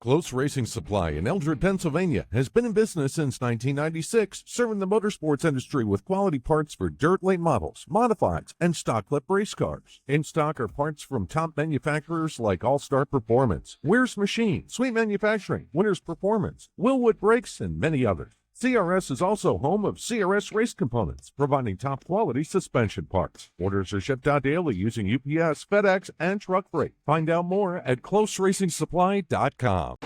Close Racing Supply in Eldred, Pennsylvania has been in business since 1996, serving the motorsports industry with quality parts for dirt late models, modifieds, and stock clip race cars. In stock are parts from top manufacturers like All-Star Performance, Weir's Machine, Sweet Manufacturing, Winners Performance, Willwood Brakes, and many others. CRS is also home of CRS Race Components, providing top-quality suspension parts. Orders are shipped out daily using UPS, FedEx, and truck freight. Find out more at closeracingsupply.com.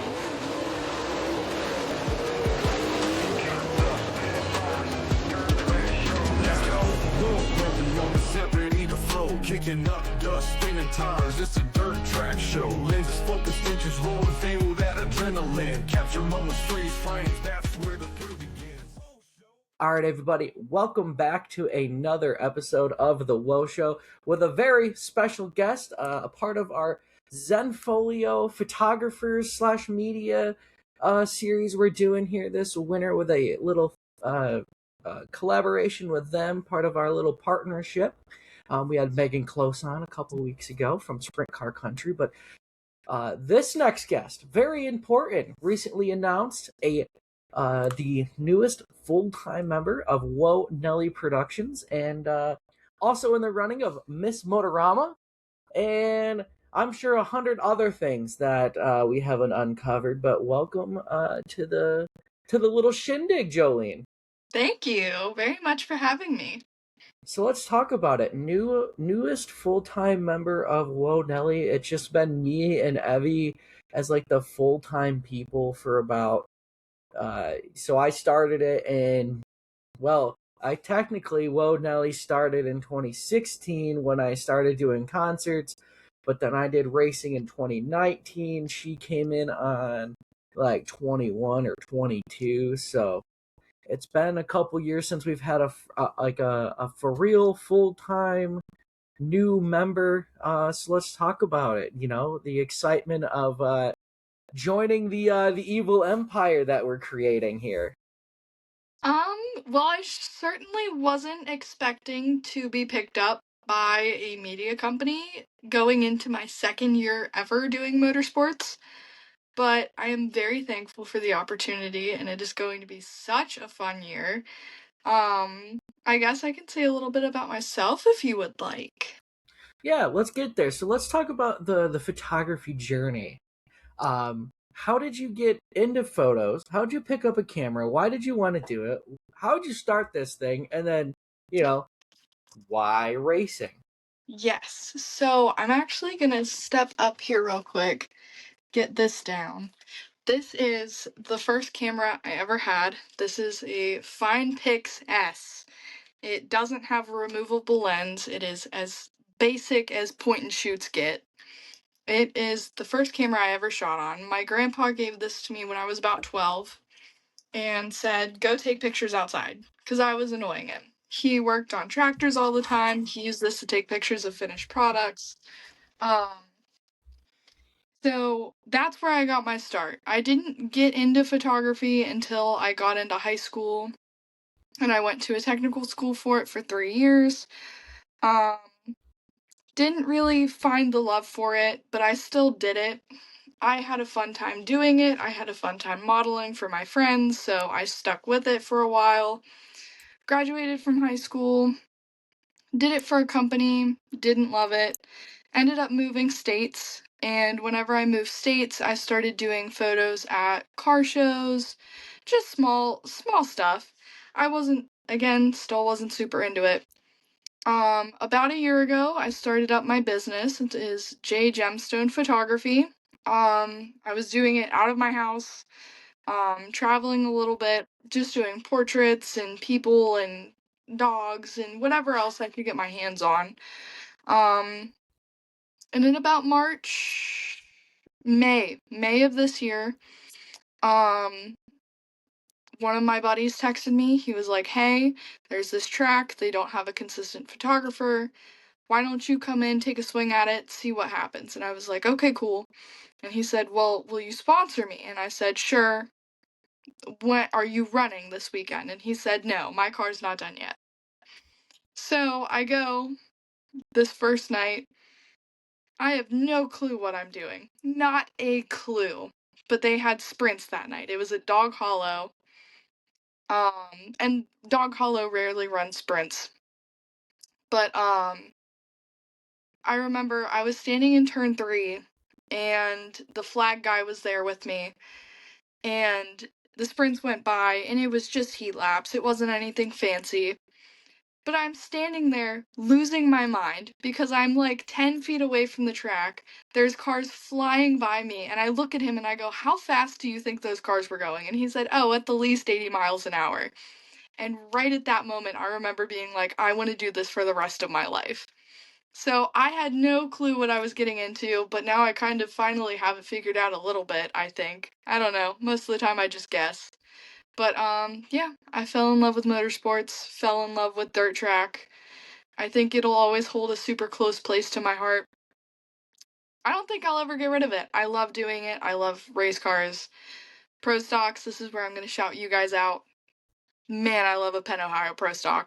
Kicking up dust, spinning tires, it's a dirt track show. Lenses, focus, inches, rolling, feel that adrenaline. Capture moments, freeze frames, that's where the thrill begins. All right, everybody, welcome back to another episode of The Woah Show with a very special guest, a part of our Zenfolio photographers slash media series we're doing here this winter with a little collaboration with them, part of our little partnership. We had Megan Close on a couple weeks ago from Sprint Car Country, but this next guest, very important, recently announced the newest full-time member of Woah Nellie Productions, and also in the running of Miss Motorama, and I'm sure 100 other things that we haven't uncovered. But welcome to the little shindig, Jolene. Thank you very much for having me. So let's talk about it. Newest full-time member of Woah Nellie. It's just been me and Evie as like the full-time people for about. So I started it in, well, Woah Nellie started in 2016 when I started doing concerts, but then I did racing in 2019. She came in on like 21 or 22, so. It's been a couple years since we've had a for real full-time new member. So let's talk about it. You know, the excitement of joining the evil empire that we're creating here. Well, I certainly wasn't expecting to be picked up by a media company going into my second year ever doing motorsports. But I am very thankful for the opportunity, and it is going to be such a fun year. I guess I can say a little bit about myself if you would like. Yeah, let's get there. So let's talk about the photography journey. How did you get into photos? How did you pick up a camera? Why did you want to do it? How did you start this thing? And then, why racing? Yes, so I'm actually going to step up here real quick. Get this down. This is the first camera I ever had. This is a FinePix S. It doesn't have a removable lens. It is as basic as point and shoots get. It is the first camera I ever shot on. My grandpa gave this to me when I was about 12 and said, go take pictures outside, because I was annoying him. He worked on tractors all the time. He used this to take pictures of finished products. So that's where I got my start. I didn't get into photography until I got into high school, and I went to a technical school for it for 3 years. Didn't really find the love for it, but I still did it. I had a fun time doing it. I had a fun time modeling for my friends, so I stuck with it for a while. Graduated from high school, did it for a company, didn't love it, ended up moving states, and whenever I moved states, I started doing photos at car shows, just small stuff. I still wasn't super into it. About a year ago, I started up my business. It is J Gemstone Photography. I was doing it out of my house, traveling a little bit, just doing portraits and people and dogs and whatever else I could get my hands on. And in about May of this year, one of my buddies texted me. He was like, hey, there's this track. They don't have a consistent photographer. Why don't you come in, take a swing at it, see what happens? And I was like, okay, cool. And he said, well, will you sponsor me? And I said, sure. When are you running this weekend? And he said, no, my car's not done yet. So I go this first night. I have no clue what I'm doing. Not a clue. but they had sprints that night. It was at Dog Hollow. And Dog Hollow rarely runs sprints. But I remember I was standing in turn 3 and the flag guy was there with me, and the sprints went by and it was just heat laps. It wasn't anything fancy. But I'm standing there losing my mind because I'm like 10 feet away from the track. There's cars flying by me, and I look at him and I go, "How fast do you think those cars were going?" And he said, "Oh, at the least 80 miles an hour." And right at that moment, I remember being like, I want to do this for the rest of my life. So I had no clue what I was getting into, but now I kind of finally have it figured out a little bit, I think. I don't know. Most of the time I just guess. But yeah, I fell in love with motorsports, fell in love with dirt track. I think it'll always hold a super close place to my heart. I don't think I'll ever get rid of it. I love doing it. I love race cars. Pro stocks, this is where I'm going to shout you guys out. Man, I love a Penn Ohio Pro stock.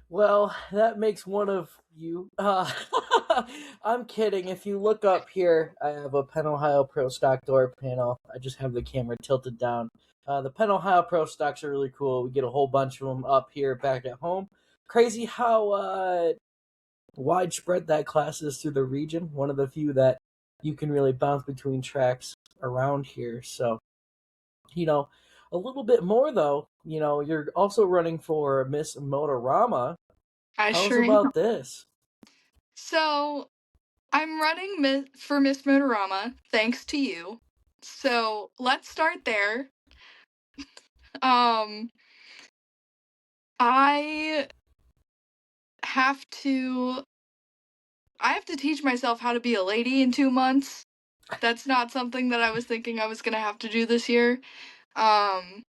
Well, that makes one of you. I'm kidding. If you look up here, I have a Penn Ohio Pro Stock door panel. I just have the camera tilted down. The Penn Ohio Pro Stocks are really cool. We get a whole bunch of them up here back at home. Crazy how widespread that class is through the region. One of the few that you can really bounce between tracks around here. So, a little bit more though. You're also running for Miss Motorama. I Tell us sure am. about this. So, I'm running for Miss Motorama, thanks to you. So, let's start there. Um, I have to I have to teach myself how to be a lady in 2 months. That's not something that I was thinking I was going to have to do this year. Um,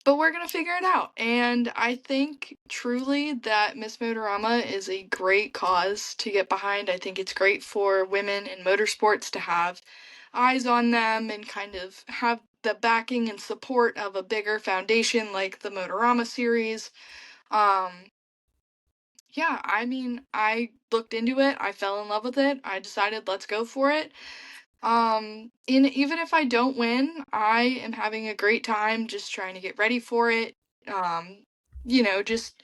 but we're going to figure it out. And I think truly that Miss Motorama is a great cause to get behind. I think it's great for women in motorsports to have eyes on them and kind of have the backing and support of a bigger foundation like the Motorama series. Um, yeah, I mean, I looked into it, I fell in love with it, I decided let's go for it. Even if I don't win, I am having a great time just trying to get ready for it. Just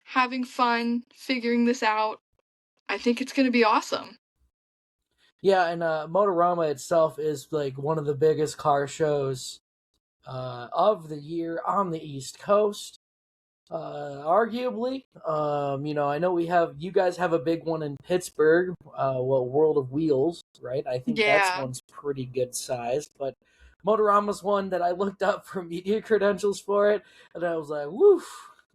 having fun, figuring this out. I think it's going to be awesome. Yeah, and Motorama itself is like one of the biggest car shows of the year on the East Coast. Arguably, I know you guys have a big one in Pittsburgh. World of Wheels, right? I think that's Yeah. one's pretty good size, but Motorama's one that I looked up for media credentials for it, and I was like, woof,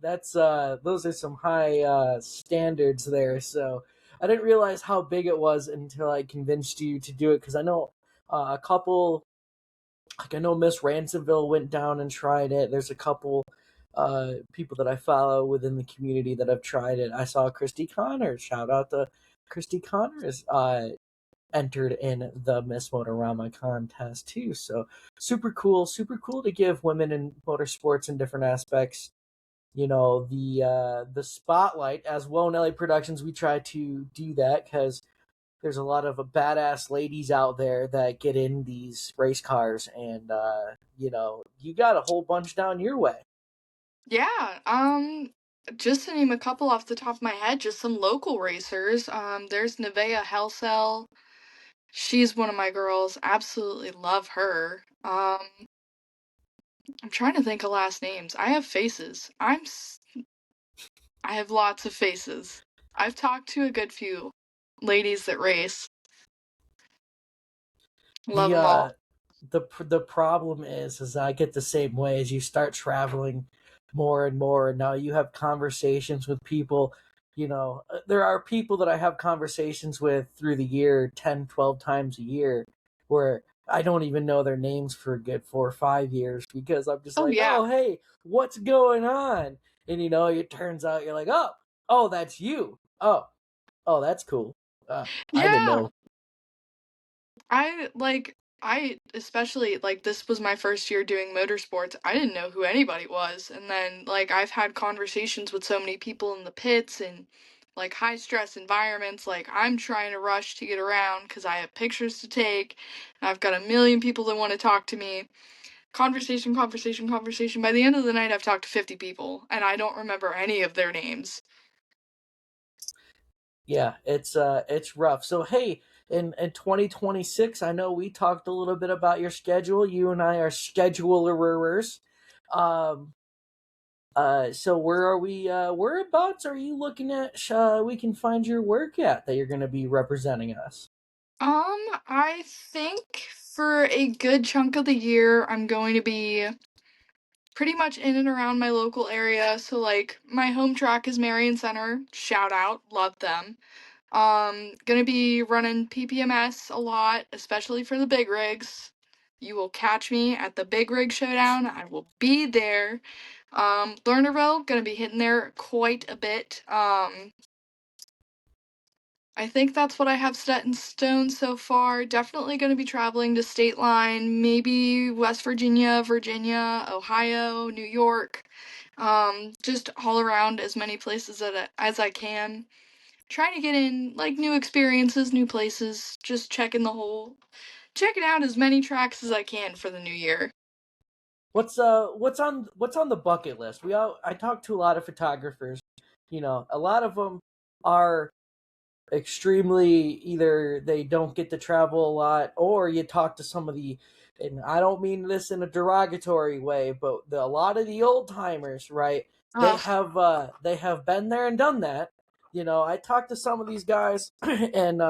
that's those are some high standards there. So I didn't realize how big it was until I convinced you to do it because I know a couple. Like I know Miss Ransomville went down and tried it. There's a couple people that I follow within the community that have tried it. I saw Christy Connors. Shout out to Christy Connors. Entered in the Miss Motorama contest too. So super cool to give women in motorsports in different aspects. The spotlight as Woah Nellie Productions. We try to do that because there's a lot of badass ladies out there that get in these race cars, and you got a whole bunch down your way. Yeah, just to name a couple off the top of my head, just some local racers. There's Nevaeh Hellcell. She's one of my girls. Absolutely love her. I'm trying to think of last names. I have faces. I have lots of faces. I've talked to a good few ladies that race. Love The them all. the problem is I get the same way as you start traveling more and more, and now you have conversations with people. There are people that I have conversations with through the year 10, 12 times a year where I don't even know their names for a good 4 or 5 years because I'm just Oh like, yeah. oh, hey, what's going on? And it turns out you're like, oh, that's you. Oh, that's cool. I didn't Yeah. know. I especially like this was my first year doing motorsports. I didn't know who anybody was. And then like I've had conversations with so many people in the pits and like high stress environments, like I'm trying to rush to get around because I have pictures to take, and I've got a million people that want to talk to me. Conversation, conversation, conversation. By the end of the night, I've talked to 50 people, and I don't remember any of their names. Yeah, it's rough. So hey, in 2026, I know we talked a little bit about your schedule. You and I are schedulers. Um, so where are we? Whereabouts are you looking at? We can find your work at that you're going to be representing us. I think for a good chunk of the year, I'm going to be pretty much in and around my local area. So, like, my home track is Marion Center. Shout out, love them. Gonna be running PPMS a lot, especially for the big rigs. You will catch me at the Big Rig Showdown. I will be there. Lernerville, gonna be hitting there quite a bit. I think that's what I have set in stone so far. Definitely going to be traveling to State Line, maybe West Virginia, Virginia, Ohio, New York. Just all around as many places as I can. Trying to get in like new experiences, new places. Just checking out as many tracks as I can for the new year. What's on the bucket list? I talk to a lot of photographers. You know, a lot of them are extremely, either they don't get to travel a lot, or you talk to some of the, and I don't mean this in a derogatory way, but a lot of the old timers, right? Ugh. They have been there and done that. You know, I talked to some of these guys, and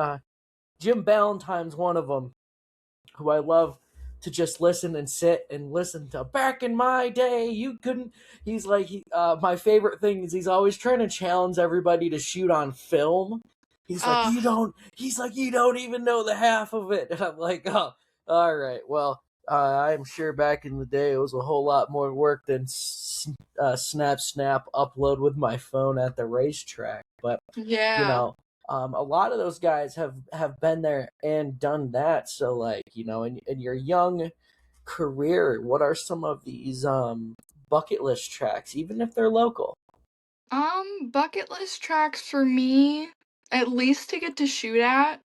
Jim Ballantyne's one of them, who I love to just listen and sit and listen to. Back in my day, you couldn't. He's like, my favorite thing is he's always trying to challenge everybody to shoot on film. He's like, Ugh. you don't. He's like, you don't even know the half of it. And I'm like, oh, all right. Well, I'm sure back in the day it was a whole lot more work than snap upload with my phone at the racetrack. But you Yeah. know, a lot of those guys have been there and done that. So like, you know, in your young career, what are some of these bucket list tracks, even if they're local? Bucket list tracks for me, at least to get to shoot at.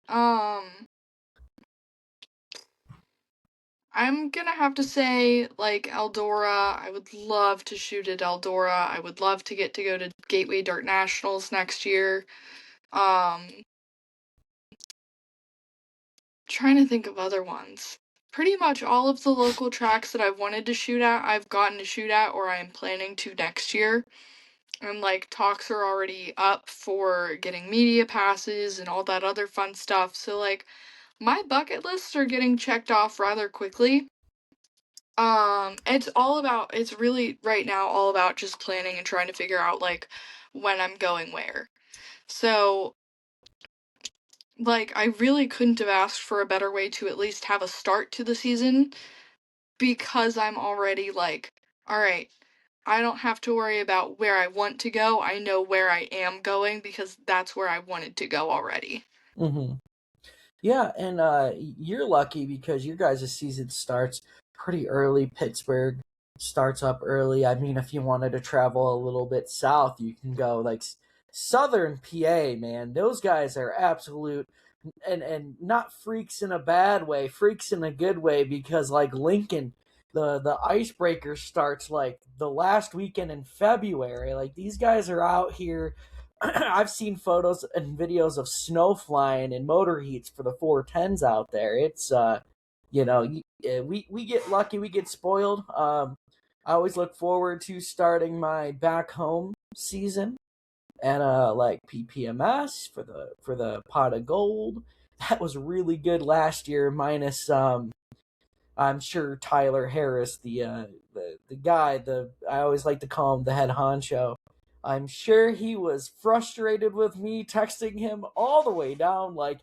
I'm gonna have to say, like, Eldora. I would love to shoot at Eldora. I would love to get to go to Gateway Dirt Nationals next year. Um, Trying to think of other ones. Pretty much all of the local tracks that I've wanted to shoot at, I've gotten to shoot at, or I am planning to next year. And, like, talks are already up for getting media passes and all that other fun stuff. So, like, my bucket lists are getting checked off rather quickly. It's really right now all about just planning and trying to figure out like when I'm going where. So, like, I really couldn't have asked for a better way to at least have a start to the season because I'm already like, all right, I don't have to worry about where I want to go. I know where I am going because that's where I wanted to go already. Mm-hmm. Yeah, and you're lucky because your guys' season starts pretty early. Pittsburgh starts up early. I mean, if you wanted to travel a little bit south, you can go like southern PA, man. Those guys are absolute, and not freaks in a bad way, freaks in a good way, because like Lincoln, the icebreaker starts like the last weekend in February. Like these guys are out here. I've seen photos and videos of snow flying and motor heats for the 410s out there. It's you know, we get lucky, we get spoiled. I always look forward to starting my back home season and like PPMS for the pot of gold. That was really good last year, minus I'm sure Tyler Harris, the guy, the I always like to call him the head honcho. I'm sure he was frustrated with me texting him all the way down, like,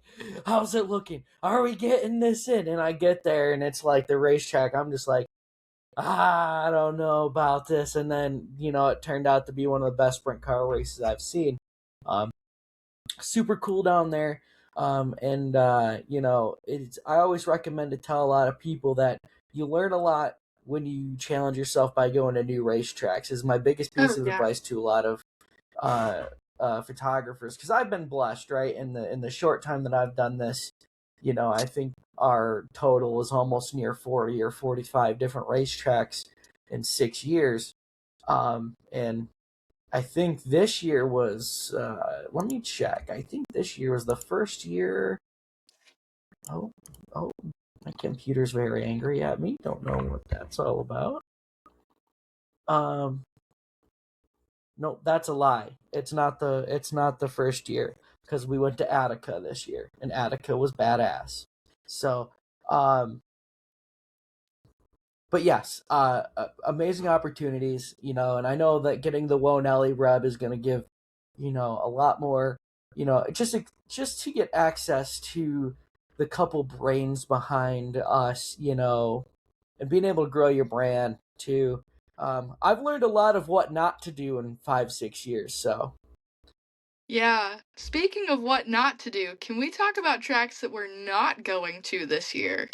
how's it looking? Are we getting this in? And I get there and it's like the racetrack. I'm just like, I don't know about this. And then, you know, it turned out to be one of the best sprint car races I've seen. Um, Super cool down there. And you know, it's I always recommend to tell a lot of people that you learn a lot when you challenge yourself by going to new racetracks. Is my biggest piece Oh of yeah. advice to uh, photographers, because I've been blessed, right? In the short time that I've done this, I think our total is almost near 40 or 45 different racetracks in 6 years. And I think this year was, let me check. I think this year was the first year. Oh, oh, my computer's very angry at me. Don't know what that's all about. Um, no, that's a lie. It's not the first year, because we went to Attica this year, and Attica was badass. So, um, but yes, amazing opportunities, and I know that getting the Woah Nellie rub is going to give, a lot more, just to get access to the couple brains behind us, and being able to grow your brand too. I've learned a lot of what not to do in 5, 6 years. So Yeah. Speaking of what not to do, can we talk about tracks that we're not going to this year?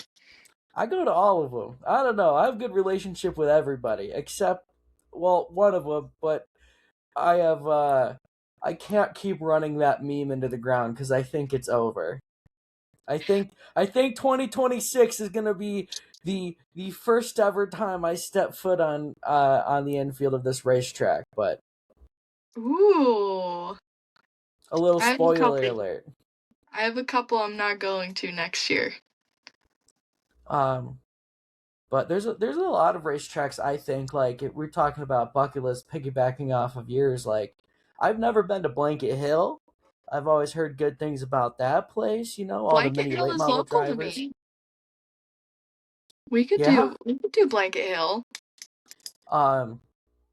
I go to all of them. I don't know. I have a good relationship with everybody except, well, one of them. But I have, I can't keep running that meme into the ground because I think it's over. I think 2026 is gonna be the first ever time I step foot on the infield of this racetrack. But Ooh. a little I have a spoiler couple. alert. I have a couple I'm not going to next year. Um, but there's a lot of racetracks. I think, like, if we're talking about bucket list, piggybacking off of yours. Like, I've never been to Blanket Hill. I've always heard good things about that place. All the Blanket mini Hill late is model local to drivers. me. We could Yeah. do we could do Blanket Hill. Um,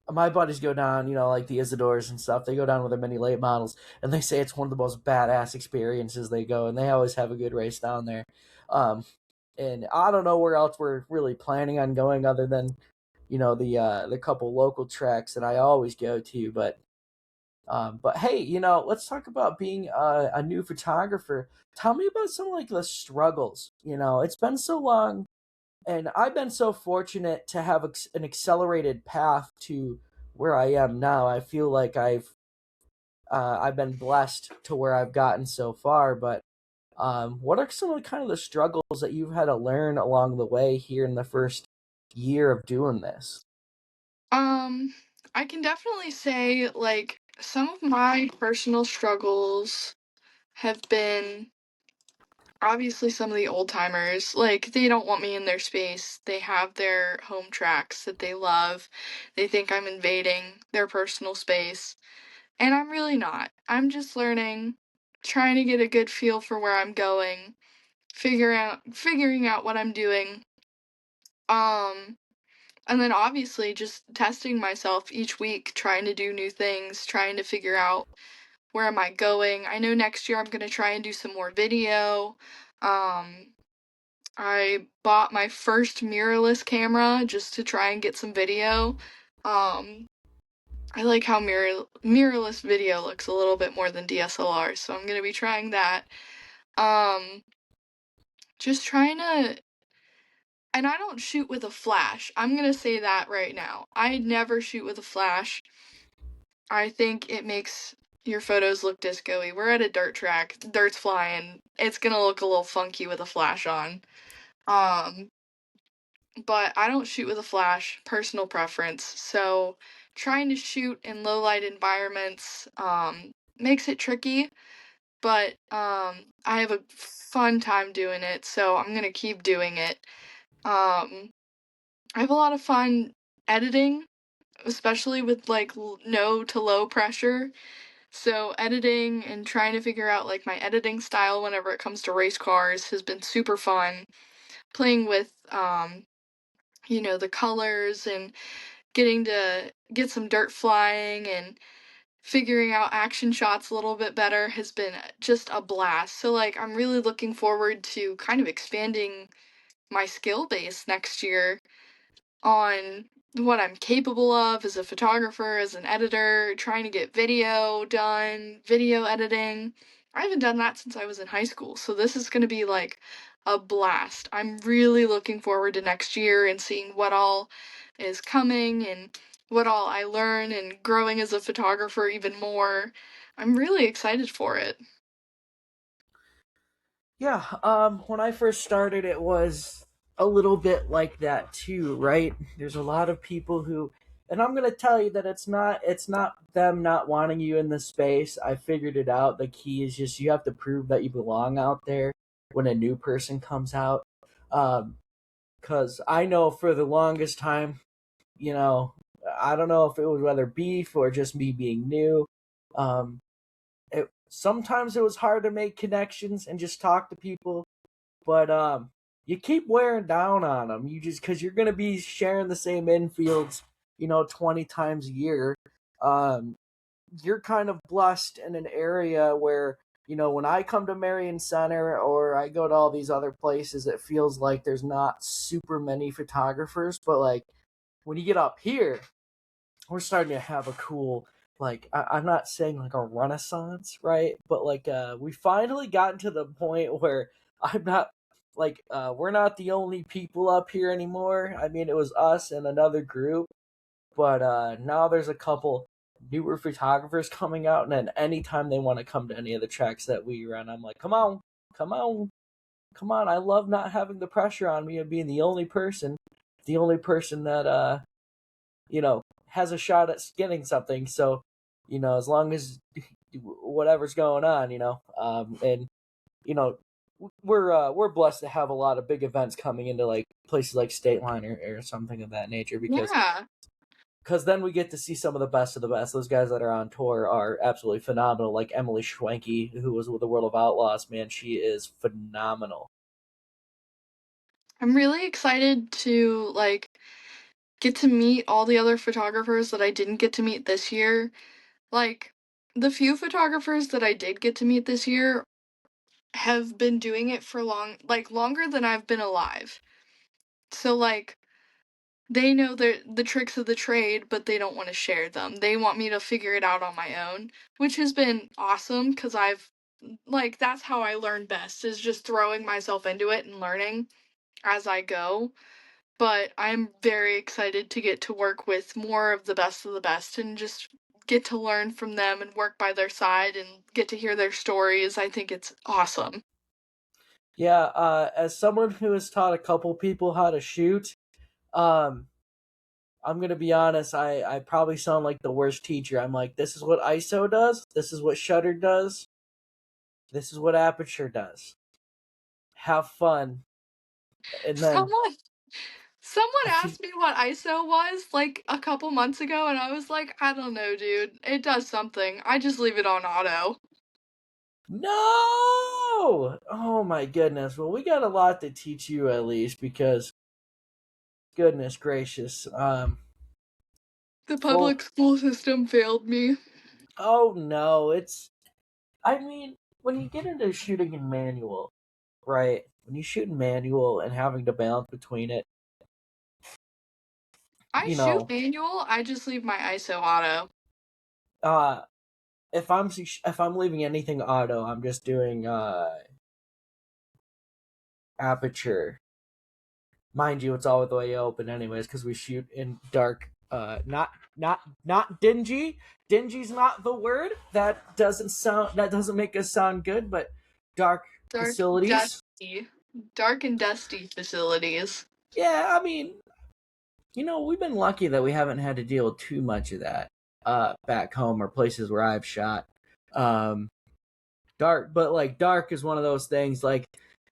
my buddies go down, like the Isidores and stuff. They go down with their mini late models, and they say it's one of the most badass experiences they go, and they always have a good race down there. Um, and I don't know where else we're really planning on going other than, the couple local tracks that I always go to. But hey, let's talk about being a new photographer. Tell me about some like the struggles. It's been so long, and I've been so fortunate to have an accelerated path to where I am now. I feel like I've been blessed to where I've gotten so far. But what are some of the kind of the struggles that you've had to learn along the way here in the first year of doing this? Um, I can definitely say like some of my personal struggles have been obviously some of the old timers. Like they don't want me in their space. They have their home tracks that they love. They think I'm invading their personal space, and I'm really not. I'm just learning, trying to get a good feel for where I'm going, figuring out what I'm doing. Um And then obviously just testing myself each week, trying to do new things, trying to figure out where am I going. I know next year I'm going to try and do some more video. Um, I bought my first mirrorless camera just to try and get some video. Um, I like how mirrorless video looks a little bit more than DSLR, so I'm going to be trying that. Um, just trying to, and I don't shoot with a flash. I'm going to say that right now. I never shoot with a flash. I think it makes your photos look disco-y. We're at a dirt track, dirt's flying. It's gonna look a little funky with a flash on. Um, but I don't shoot with a flash, personal preference. So trying to shoot in low light environments makes it tricky, but I have a fun time doing it, so I'm gonna keep doing it. Um, I have a lot of fun editing, especially with like no to low pressure. So editing and trying to figure out like my editing style whenever it comes to race cars has been super fun. Playing with the colors and getting to get some dirt flying and figuring out action shots a little bit better has been just a blast. So like I'm really looking forward to kind of expanding my skill base next year on what I'm capable of as a photographer, as an editor, trying to get video done, video editing. I haven't done that since I was in high school, so this is going to be like a blast. I'm really looking forward to next year and seeing what all is coming and what all I learn and growing as a photographer even more. I'm really excited for it. Yeah, when I first started, it was a little bit like that too, right? There's a lot of people who, and I'm gonna tell you that it's not them not wanting you in the space. I figured it out. The key is just you have to prove that you belong out there when a new person comes out. Um, because I know for the longest time, you know, I don't know if it was whether beef or just me being new. Um, sometimes it was hard to make connections and just talk to people, but you keep wearing down on them. You just because you're gonna be sharing the same infields, 20 times a year. Um, you're kind of blessed in an area where when I come to Marion Center or I go to all these other places, it feels like there's not super many photographers, but like when you get up here, we're starting to have a cool like I'm not saying like a renaissance, right? But like we finally gotten to the point where I'm not like we're not the only people up here anymore. I mean, it was us and another group, but now there's a couple newer photographers coming out, and then anytime they want to come to any of the tracks that we run, I'm like, come on, come on, come on. I love not having the pressure on me of being the only person that has a shot at getting something. So, as long as whatever's going on, and you know, we're blessed to have a lot of big events coming into like places like State Line or something of that nature Yeah. because then we get to see some of the best of the best. Those guys that are on tour are absolutely phenomenal. Like Emily Schwenke, who was with the World of Outlaws, man, she is phenomenal. I'm really excited to like get to meet all the other photographers that I didn't get to meet this year. Like the few photographers that I did get to meet this year have been doing it for longer than I've been alive. So like they know the tricks of the trade, but they don't want to share them. They want me to figure it out on my own, which has been awesome because that's how I learn best is just throwing myself into it and learning as I go. But I'm very excited to get to work with more of the best and just get to learn from them and work by their side and get to hear their stories. I think it's awesome. Yeah, as someone who has taught a couple people how to shoot, um, I'm gonna be honest. I probably sound like the worst teacher. I'm like, this is what ISO does. This is what shutter does. This is what aperture does. Have fun, and then Someone Someone I feel asked me what ISO was like a couple months ago, and I was like, I don't know, dude. It does something. I just leave it on auto. no. Oh my goodness. Well, we got a lot to teach you at least because goodness gracious. The Full. public school system failed me. Oh no. I mean, when you get into shooting in manual, right? When you shoot in manual and having to balance between it, I you shoot know, manual, I just leave my ISO auto. uh, if I'm leaving anything auto, I'm just doing aperture. Mind you, it's all the way open anyways because we shoot in dark. Not dingy. Dingy's not the word. That doesn't make us sound good, but dark Dark, facilities. dusty. Dark and dusty facilities. Yeah, I mean, we've been lucky that we haven't had to deal with too much of that back home or places where I've shot. Um, dark, but like dark is one of those things like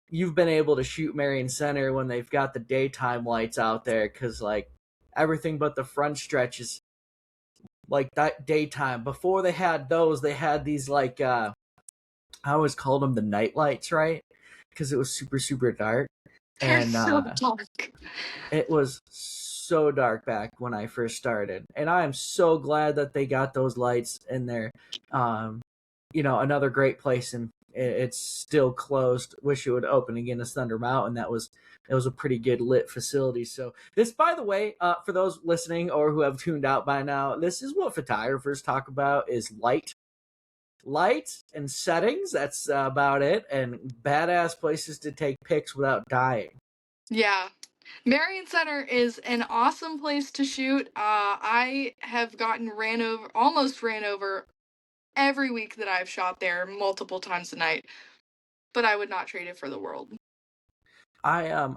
you've been able to shoot Marion Center when they've got the daytime lights out there because like everything but the front stretch is like that daytime. Before they had those, they had these like I always called them the night lights, right? Because it was super super dark They're and so dark. it was so dark back when I first started, and I am so glad that they got those lights in there. Um, another great place, and it's still closed. Wish it would open again as Thunder Mountain. It was a pretty good lit facility. So this, by the way, for those listening or who have tuned out by now, this is what photographers talk about: is light and settings. That's about it, and badass places to take pics without dying. Yeah. Marion Center is an awesome place to shoot. I have gotten almost ran over every week that I've shot there multiple times a night, but I would not trade it for the world. I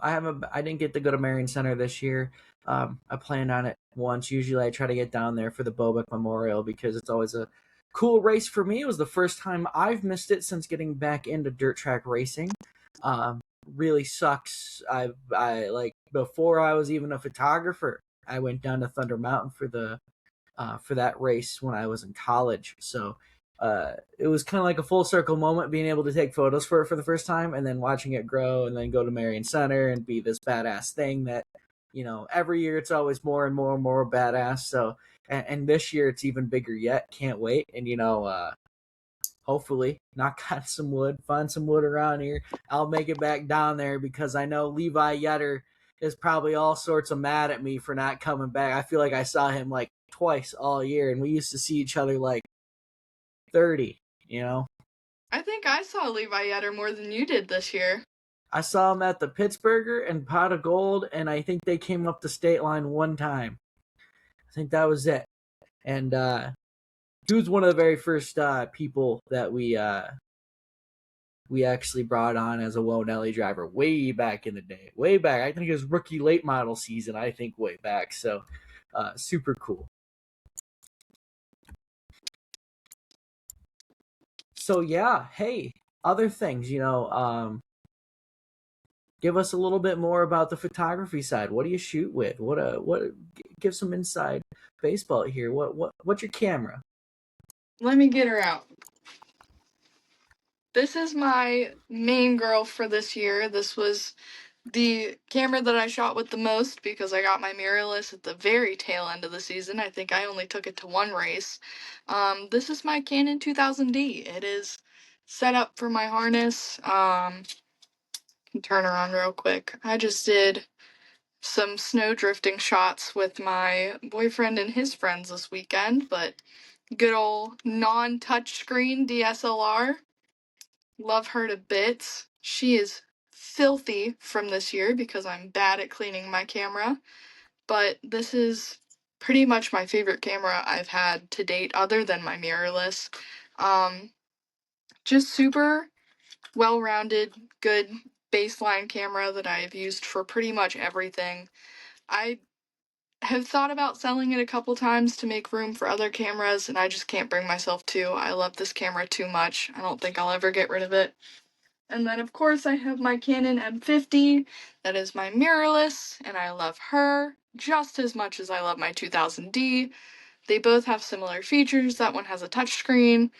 didn't get to go to Marion Center this year. I planned on it once. Usually I try to get down there for the Bobeck Memorial because it's always a cool race for me. It was the first time I've missed it since getting back into dirt track racing. Really sucks. I like before I was even a photographer, I went down to Thunder Mountain for that race when I was in college. So it was kind of like a full circle moment being able to take photos for it for the first time and then watching it grow and then go to Marion Center and be this badass thing that, every year it's always more and more and more badass. So, and this year it's even bigger yet. Can't wait. And, hopefully knock on some wood, find some wood around here. I'll make it back down there because I know Levi Yetter is probably all sorts of mad at me for not coming back. I feel like I saw him like twice all year and we used to see each other like 30, I think I saw Levi Yetter more than you did this year. I saw him at the Pittsburgher and Pot of Gold, and I think they came up the state line one time. I think that was it. And he was one of the very first people that we actually brought on as a Woah Nellie driver way back in the day. Way back. I think it was rookie late model season, I think way back. So super cool. So yeah, hey, other things, give us a little bit more about the photography side. What do you shoot with? Give some inside baseball here. What's your camera? Let me get her out. This is my main girl for this year. This was the camera that I shot with the most because I got my mirrorless at the very tail end of the season. I think I only took it to one race. This is my Canon 2000D. It is set up for my harness. Can turn around real quick. I just did some snow drifting shots with my boyfriend and his friends this weekend, but good old non-touchscreen DSLR. Love her to bits. She is filthy from this year because I'm bad at cleaning my camera, but this is pretty much my favorite camera I've had to date other than my mirrorless. Just super well-rounded, good baseline camera that I've used for pretty much everything. I have thought about selling it a couple times to make room for other cameras, and I just can't bring myself to. I love this camera too much. I don't think I'll ever get rid of it. And then, of course, I have my Canon M50. That is my mirrorless, and I love her just as much as I love my 2000D. They both have similar features. That one has a touchscreen.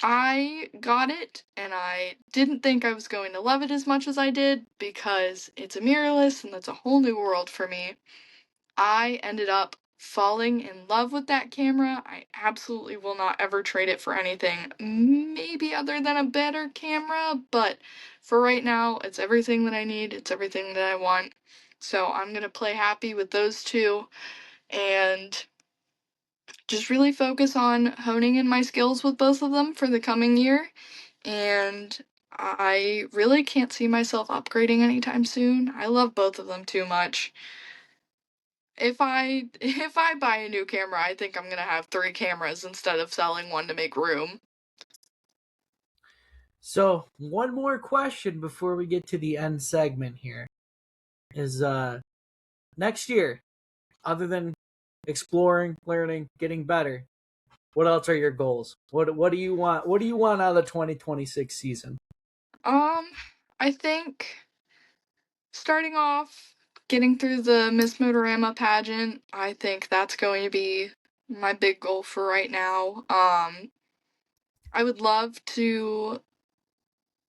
I got it, and I didn't think I was going to love it as much as I did because it's a mirrorless, and that's a whole new world for me. I ended up falling in love with that camera. I absolutely will not ever trade it for anything, maybe other than a better camera, but for right now, it's everything that I need, it's everything that I want. So I'm gonna play happy with those two and just really focus on honing in my skills with both of them for the coming year. And I really can't see myself upgrading anytime soon. I love both of them too much. If I buy a new camera, I think I'm gonna have 3 cameras instead of selling one to make room. So one more question before we get to the end segment here is next year, other than exploring, learning, getting better, what else are your goals? What do you want? What do you want out of the 2026 season? I think starting off, getting through the Miss Motorama pageant, I think that's going to be my big goal for right now. I would love to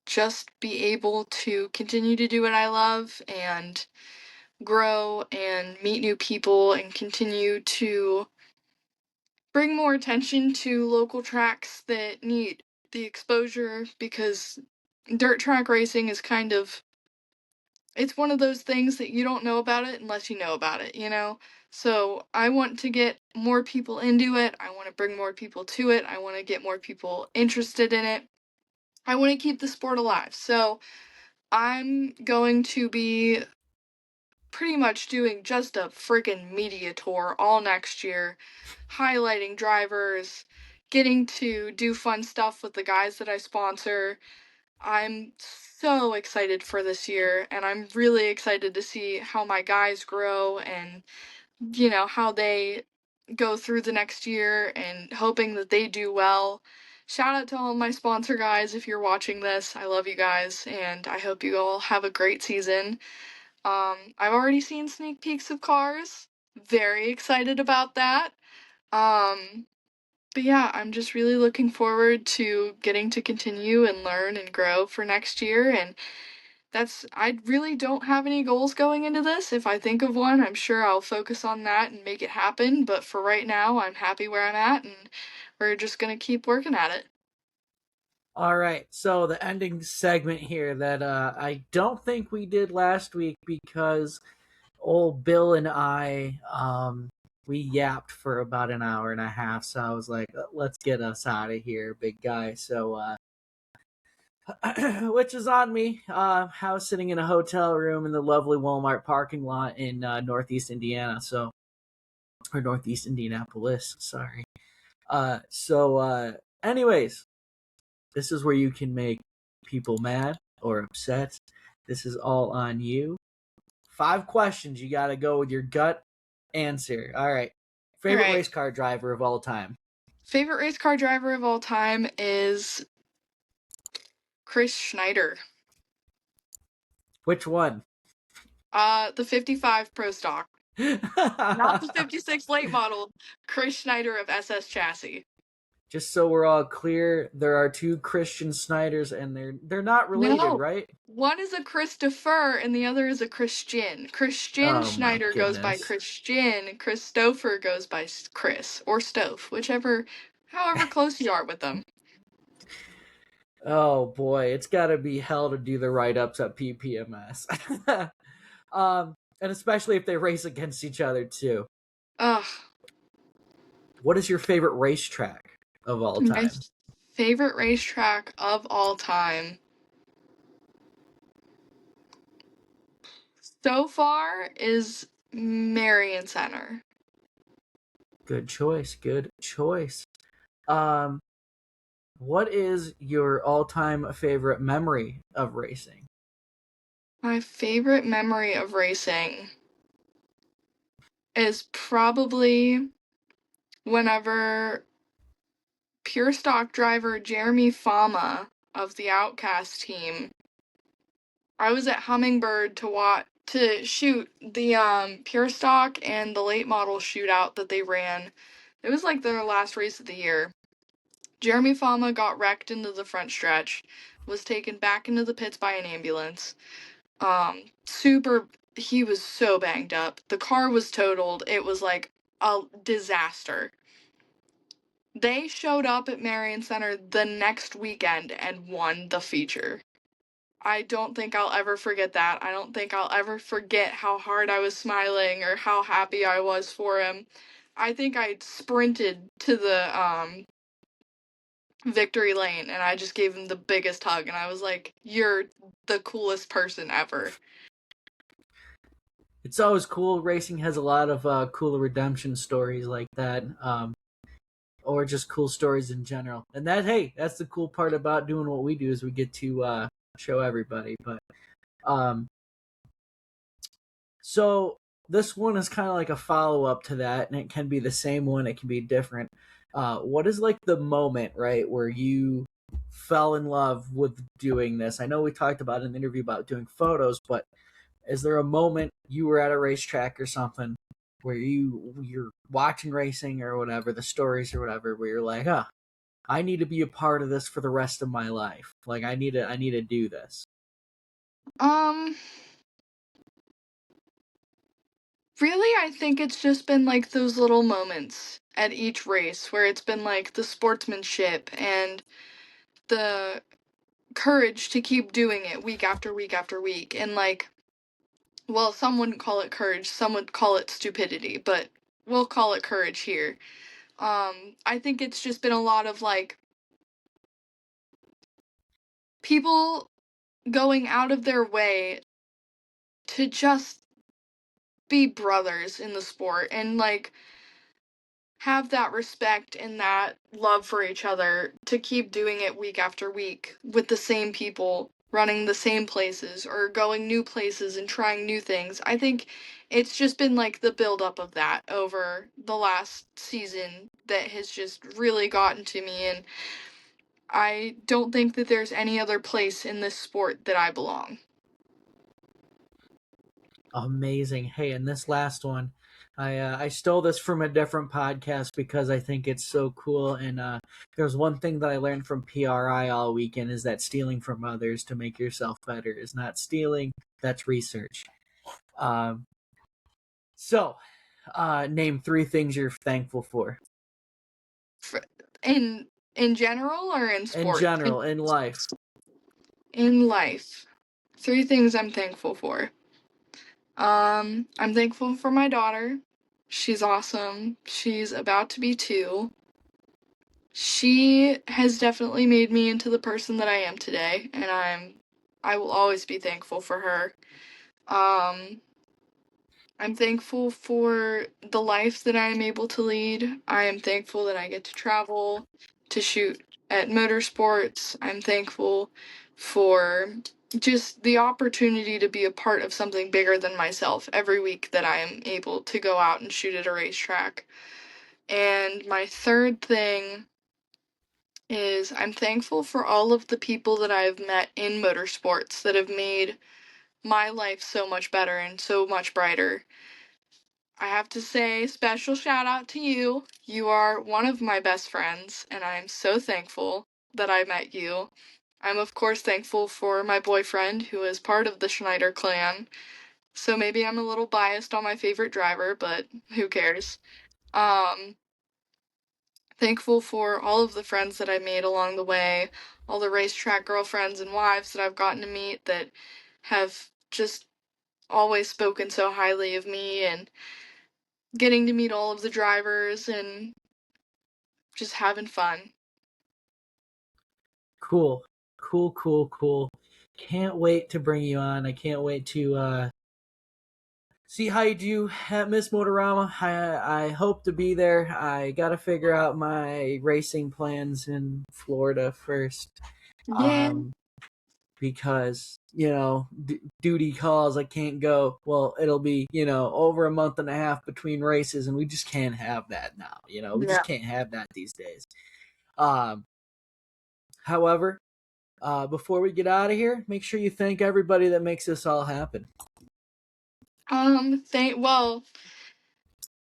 just be able to continue to do what I love and grow and meet new people and continue to bring more attention to local tracks that need the exposure because dirt track racing is kind of it's one of those things that you don't know about it unless you know about it, you know? So I want to get more people into it. I want to bring more people to it. I want to get more people interested in it. I want to keep the sport alive. So I'm going to be pretty much doing just a freaking media tour all next year, highlighting drivers, getting to do fun stuff with the guys that I sponsor. I'm so excited for this year, and I'm really excited to see how my guys grow and, how they go through the next year and hoping that they do well. Shout out to all my sponsor guys if you're watching this. I love you guys, and I hope you all have a great season. I've already seen sneak peeks of cars. Very excited about that. But yeah, I'm just really looking forward to getting to continue and learn and grow for next year. And I really don't have any goals going into this. If I think of one, I'm sure I'll focus on that and make it happen. But for right now, I'm happy where I'm at, and we're just going to keep working at it. All right, so the ending segment here that I don't think we did last week because old Bill and I we yapped for about an hour and a half. So I was like, let's get us out of here, big guy. So which is on me. I was sitting in a hotel room in the lovely Walmart parking lot in Northeast Indiana, or Northeast Indianapolis. Sorry. Anyways, this is where you can make people mad or upset. This is all on you. 5 questions. You got to go with your gut answer. All right. Favorite All right. race car driver of all time? Favorite race car driver of all time is Chris Schneider. Which one? The 55 Pro Stock. Not the 56 late model. Chris Schneider of SS Chassis. Just so we're all clear, there are 2 Christian Snyders, and they're not related, No. right? One is a Christopher and the other is a Christian. Christian Oh, my Schneider goes by goodness. Christian. Christopher goes by Chris or Stove, however close you are with them. Oh boy, it's got to be hell to do the write-ups at PPMS. And especially if they race against each other too. Ugh. What is your favorite racetrack of all My time? favorite racetrack of all time so far is Marion Center. Good choice. Good choice. What is your all-time favorite memory of racing? My favorite memory of racing is probably whenever pure stock driver Jeremy Fama of the Outcast team. I was at Hummingbird to shoot the pure stock and the late model shootout that they ran. It was like their last race of the year. Jeremy Fama got wrecked into the front stretch, was taken back into the pits by an ambulance. He was so banged up. The car was totaled. It was like a disaster. They showed up at Marion Center the next weekend and won the feature. I don't think I'll ever forget that. I don't think I'll ever forget how hard I was smiling or how happy I was for him. I think I sprinted to the victory lane and I just gave him the biggest hug and I was like, "You're the coolest person ever." It's always cool. Racing has a lot of cool redemption stories like that, or just cool stories in general. And that's the cool part about doing what we do is we get to show everybody. But so this one is kind of like a follow up to that, and it can be the same one. It can be different. What is like the moment, right, where you fell in love with doing this? I know we talked about in the interview about doing photos, but is there a moment you were at a racetrack or something where you're watching racing or whatever, the stories or whatever, where you're like, I need to be a part of this for the rest of my life. Like I need to do this. Really, I think it's just been like those little moments at each race where it's been like the sportsmanship and the courage to keep doing it week after week after week. And like, well, some wouldn't call it courage, some would call it stupidity, but we'll call it courage here. I think it's just been a lot of like people going out of their way to just be brothers in the sport and like have that respect and that love for each other to keep doing it week after week with the same people, running the same places or going new places and trying new things. I think it's just been like the build up of that over the last season that has just really gotten to me, and I don't think that there's any other place in this sport that I belong. Amazing. Hey, and this last one, I stole this from a different podcast because I think it's so cool. And there's one thing that I learned from PRI all weekend is that stealing from others to make yourself better is not stealing. That's research. Um, so, name 3 things you're thankful for In in general or in in sport? general in life. In life. 3 things I'm thankful for. I'm thankful for my daughter. She's awesome. She's about to be 2. She has definitely made me into the person that I am today, and I will always be thankful for her. Um, I'm thankful for the life that I am able to lead. I am thankful that I get to travel, to shoot at motorsports. I'm thankful for just the opportunity to be a part of something bigger than myself every week that I am able to go out and shoot at a racetrack. And my third thing is I'm thankful for all of the people that I've met in motorsports that have made my life so much better and so much brighter. I have to say, special shout out to you. You are one of my best friends, and I'm so thankful that I met you. I'm, of course, thankful for my boyfriend, who is part of the Schneider clan. So maybe I'm a little biased on my favorite driver, but who cares? Um, Thankful for all of the friends that I made along the way, all the racetrack girlfriends and wives that I've gotten to meet that have just always spoken so highly of me, and getting to meet all of the drivers and just having fun. Cool. Cool, cool, cool. Can't wait to bring you on. I can't wait to see how you do at Miss Motorama. I hope to be there. I got to figure out my racing plans in Florida first. Yeah. Because, duty calls, I can't go. Well, it'll be, over a month and a half between races, and we just can't have that now. We Yeah. just can't have that these days. However, before we get out of here, make sure you thank everybody that makes this all happen.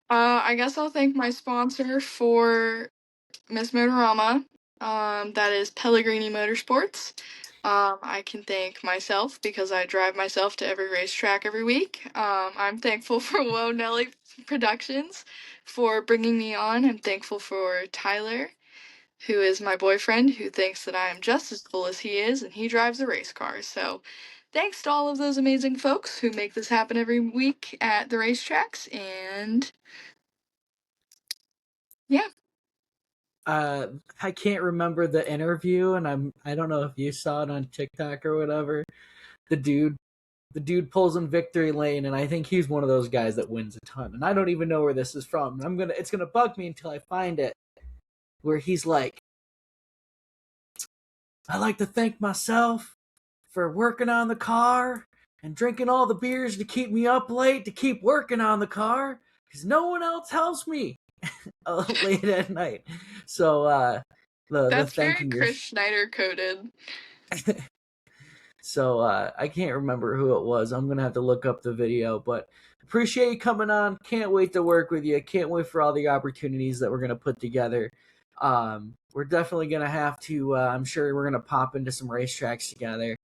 I guess I'll thank my sponsor for Miss Motorama. That is Pellegrini Motorsports. I can thank myself because I drive myself to every racetrack every week. I'm thankful for Woah Nellie Productions for bringing me on. I'm thankful for Tyler, who is my boyfriend, who thinks that I am just as cool as he is, and he drives a race car. So, thanks to all of those amazing folks who make this happen every week at the racetracks, and yeah. I can't remember the interview, and I don't know if you saw it on TikTok or whatever. The dude pulls in victory lane, and I think he's one of those guys that wins a ton. And I don't even know where this is from. It's gonna bug me until I find it. Where he's like, I like to thank myself for working on the car and drinking all the beers to keep me up late to keep working on the car because no one else helps me late at night. So That's the very thanking Chris Schneider coded. So I can't remember who it was. I'm gonna have to look up the video, but appreciate you coming on. Can't wait to work with you. Can't wait for all the opportunities that we're gonna put together. We're definitely gonna have to. I'm sure we're gonna pop into some racetracks together.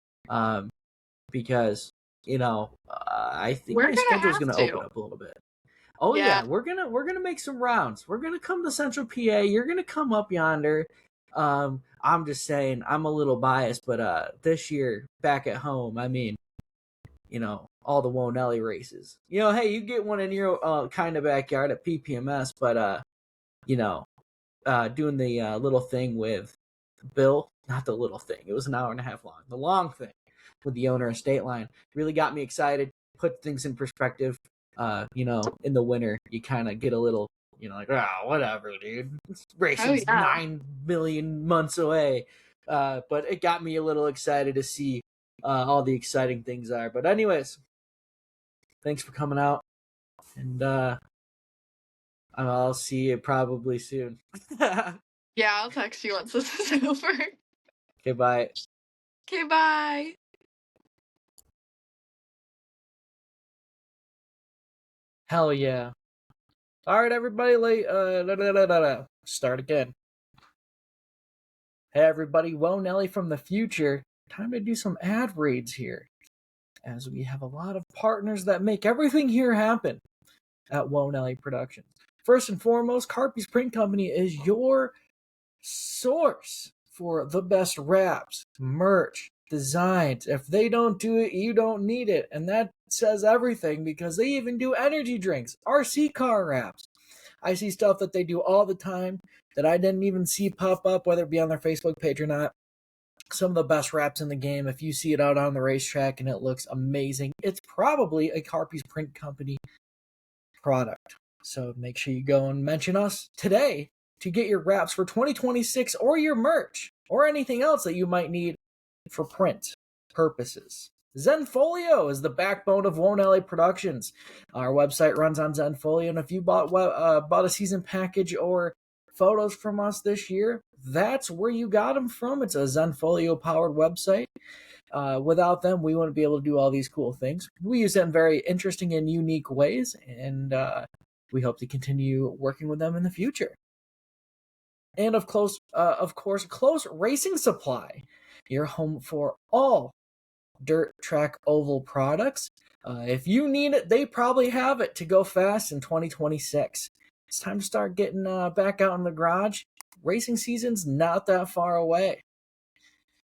Because I think We're my gonna schedule's have gonna to. open up a little bit. Oh Yeah. yeah, we're gonna make some rounds. We're gonna come to Central PA. You're gonna come up yonder. I'm just saying, I'm a little biased, but this year back at home, I mean, all the Woah Nellie races. Hey, you get one in your kind of backyard at PPMS, but doing the little thing with Bill, not the little thing. It was an hour and a half long. The long thing with the owner of State Line really got me excited. Put things in perspective. In the winter, you kind of get a little like, whatever, dude. Racing's yeah. 9 million months away. But it got me a little excited to see all the exciting things are. But anyways, thanks for coming out, and I'll see you probably soon. Yeah, I'll text you once this is over. Okay, bye. Okay, bye. Hell yeah. All right, everybody, start again. Hey, everybody, Woah Nellie from the future. Time to do some ad reads here, as we have a lot of partners that make everything here happen at Woah Nellie Productions. First and foremost, Carpy's Print Company is your source for the best wraps, merch, designs. If they don't do it, you don't need it. And that says everything, because they even do energy drinks, RC car wraps. I see stuff that they do all the time that I didn't even see pop up, whether it be on their Facebook page or not. Some of the best wraps in the game. If you see it out on the racetrack and it looks amazing, it's probably a Carpy's Print Company product. So make sure you go and mention us today to get your wraps for 2026, or your merch, or anything else that you might need for print purposes. Zenfolio is the backbone of Woah Nellie Productions. Our website runs on Zenfolio, and if you bought a season package or photos from us this year, that's where you got them from. It's a Zenfolio powered website. Without them, we wouldn't be able to do all these cool things. We use them in very interesting and unique ways, and we hope to continue working with them in the future. And of course, Close Racing Supply, your home for all dirt track oval products. If you need it, they probably have it to go fast in 2026. It's time to start getting back out in the garage. Racing season's not that far away.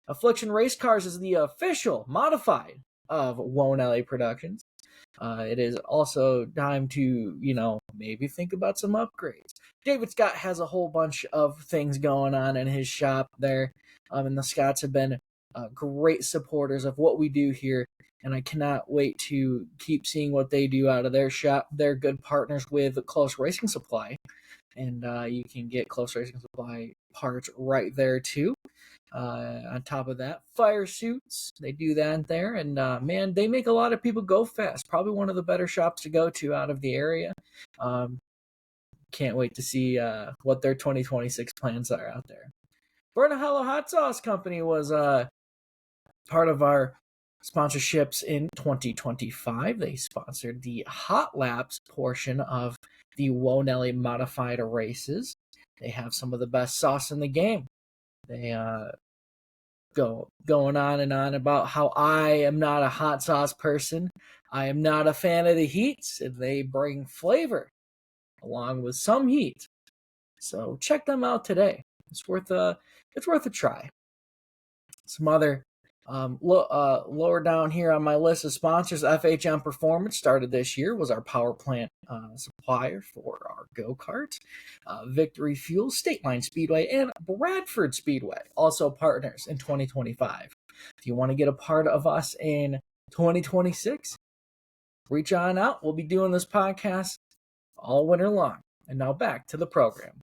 Affliction Race Cars is the official modified of Woah Nellie Productions. It is also time to, maybe think about some upgrades. David Scott has a whole bunch of things going on in his shop there, and the Scotts have been great supporters of what we do here, and I cannot wait to keep seeing what they do out of their shop. They're good partners with Close Racing Supply, and you can get Close Racing Supply parts right there too. On top of that, fire suits, they do that there, and man, they make a lot of people go fast. Probably one of the better shops to go to out of the area. Can't wait to see what their 2026 plans are out there. Bernahalo Hot Sauce Company was part of our sponsorships in 2025. They sponsored the Hot Laps portion of the Woah Nellie modified races. They have some of the best sauce in the game. They going on and on about how I am not a hot sauce person. I am not a fan of the heats, and they bring flavor along with some heat. So check them out today. It's worth a try. Some other lower down here on my list of sponsors, FHM Performance started this year, was our power plant supplier for our go-kart. Victory Fuel, State Line Speedway, and Bradford Speedway, also partners in 2025. If you want to get a part of us in 2026, reach on out. We'll be doing this podcast all winter long. And now back to the program.